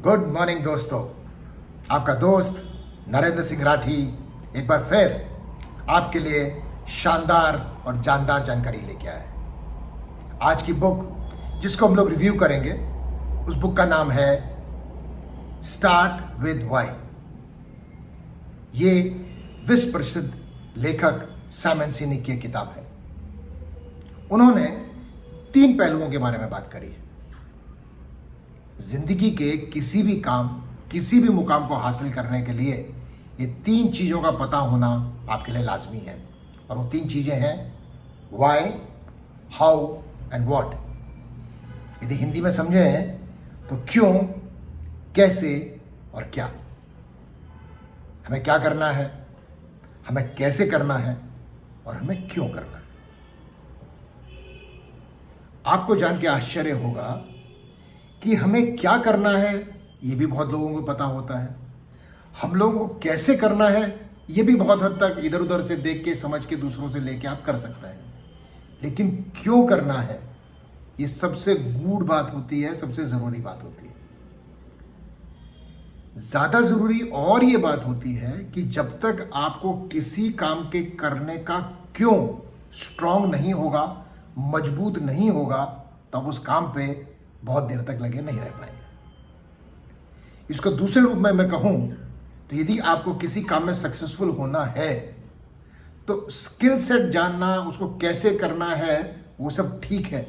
Good morning दोस्तों, आपका दोस्त नरेंद्र सिंह राठी एक बार फिर आपके लिए शानदार और जानदार जानकारी लेके आया है। आज की बुक जिसको हम लोग रिव्यू करेंगे, उस बुक का नाम है स्टार्ट विद व्हाई। ये विश्व प्रसिद्ध लेखक साइमन सिनेक की किताब है। उन्होंने 3 पहलुओं के बारे में बात करी है। जिंदगी के किसी भी काम, किसी भी मुकाम को हासिल करने के लिए ये 3 चीजों का पता होना आपके लिए लाजमी है। और वो 3 चीजें हैं व्हाई, हाउ एंड व्हाट। यदि हिंदी में समझे हैं तो क्यों, कैसे और क्या। हमें क्या करना है, हमें कैसे करना है और हमें क्यों करना है। आपको जान के आश्चर्य होगा कि हमें क्या करना है ये भी बहुत लोगों को पता होता है। हम लोगों को कैसे करना है ये भी बहुत हद तक इधर उधर से देख के, समझ के, दूसरों से लेके आप कर सकते हैं। लेकिन क्यों करना है ये सबसे गूढ़ बात होती है, सबसे जरूरी बात होती है। ज्यादा जरूरी और ये बात होती है कि जब तक आपको किसी काम के करने का क्यों स्ट्रांग नहीं होगा, मजबूत नहीं होगा, तब उस काम पे बहुत देर तक लगे नहीं रह पाएंगे। इसको दूसरे रूप में मैं कहूं तो यदि आपको किसी काम में सक्सेसफुल होना है तो स्किल सेट जानना, उसको कैसे करना है वो सब ठीक है,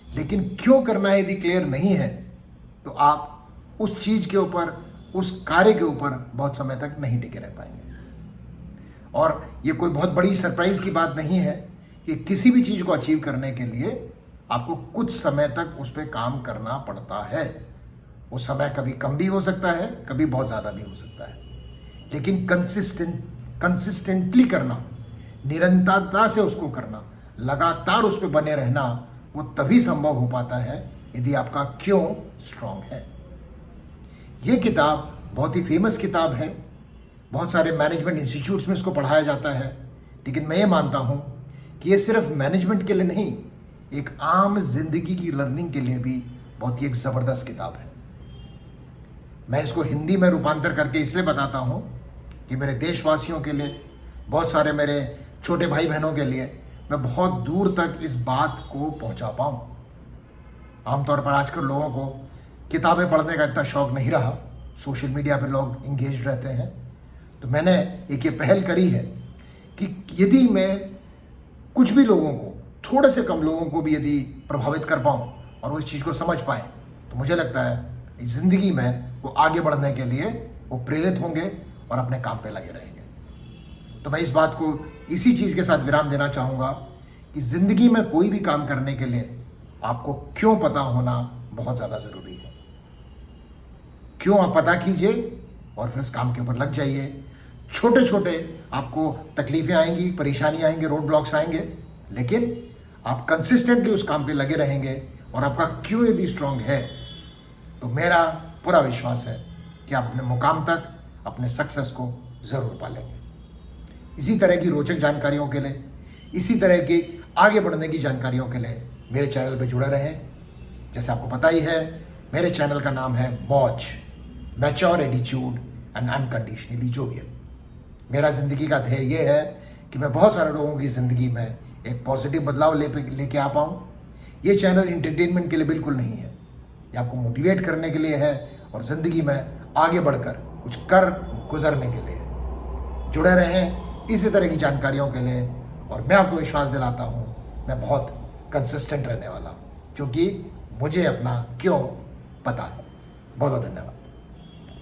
लेकिन क्यों करना है यदि क्लियर नहीं है तो आप उस चीज के ऊपर, उस कार्य के ऊपर बहुत समय तक नहीं टिके रह पाएंगे। और ये कोई बहुत बड़ी सरप्राइज की बात नहीं है कि किसी भी चीज को अचीव करने के लिए आपको कुछ समय तक उस पर काम करना पड़ता है। वो समय कभी कम भी हो सकता है, कभी बहुत ज़्यादा भी हो सकता है, लेकिन कंसिस्टेंटली करना, निरंतरता से उसको करना, लगातार उस पर बने रहना, वो तभी संभव हो पाता है यदि आपका क्यों स्ट्रांग है। ये किताब बहुत ही फेमस किताब है, बहुत सारे मैनेजमेंट इंस्टीट्यूट्स में इसको पढ़ाया जाता है, लेकिन मैं ये मानता हूँ कि ये सिर्फ मैनेजमेंट के लिए नहीं, एक आम जिंदगी की लर्निंग के लिए भी बहुत ही एक जबरदस्त किताब है। मैं इसको हिंदी में रूपांतर करके इसलिए बताता हूं कि मेरे देशवासियों के लिए, बहुत सारे मेरे छोटे भाई बहनों के लिए मैं बहुत दूर तक इस बात को पहुंचा पाऊं। आमतौर पर आजकल लोगों को किताबें पढ़ने का इतना शौक नहीं रहा, सोशल मीडिया पर लोग इंगेज रहते हैं। तो मैंने एक ये पहल करी है कि यदि मैं कुछ भी लोगों को, थोड़े से कम लोगों को भी यदि प्रभावित कर पाऊँ और वो इस चीज़ को समझ पाएँ तो मुझे लगता है ज़िंदगी में वो आगे बढ़ने के लिए वो प्रेरित होंगे और अपने काम पे लगे रहेंगे। तो मैं इस बात को, इसी चीज़ के साथ विराम देना चाहूँगा कि ज़िंदगी में कोई भी काम करने के लिए आपको क्यों पता होना बहुत ज़्यादा ज़रूरी है। क्यों आप पता कीजिए और फिर उस काम के ऊपर लग जाइए। छोटे छोटे आपको तकलीफें आएंगी, परेशानी आएंगे, रोड ब्लॉक्स आएंगे, लेकिन आप कंसिस्टेंटली उस काम पे लगे रहेंगे और आपका क्यों यदि स्ट्रांग है तो मेरा पूरा विश्वास है कि आप अपने मुकाम तक, अपने सक्सेस को जरूर पालेंगे। इसी तरह की रोचक जानकारियों के लिए, इसी तरह की आगे बढ़ने की जानकारियों के लिए मेरे चैनल पे जुड़े रहें। जैसे आपको पता ही है, मेरे चैनल का नाम है मौज, mature attitude and unconditionally jovial. मेरा जिंदगी का ध्येय ये है कि मैं बहुत सारे लोगों की जिंदगी में एक पॉजिटिव बदलाव लेके आ पाऊँ। ये चैनल एंटरटेनमेंट के लिए बिल्कुल नहीं है, ये आपको मोटिवेट करने के लिए है और ज़िंदगी में आगे बढ़कर कुछ कर गुजरने के लिए है। जुड़े रहें इसी तरह की जानकारियों के लिए और मैं आपको विश्वास दिलाता हूँ मैं बहुत कंसिस्टेंट रहने वाला हूँ, क्योंकि मुझे अपना क्यों पता है। बहुत बहुत धन्यवाद।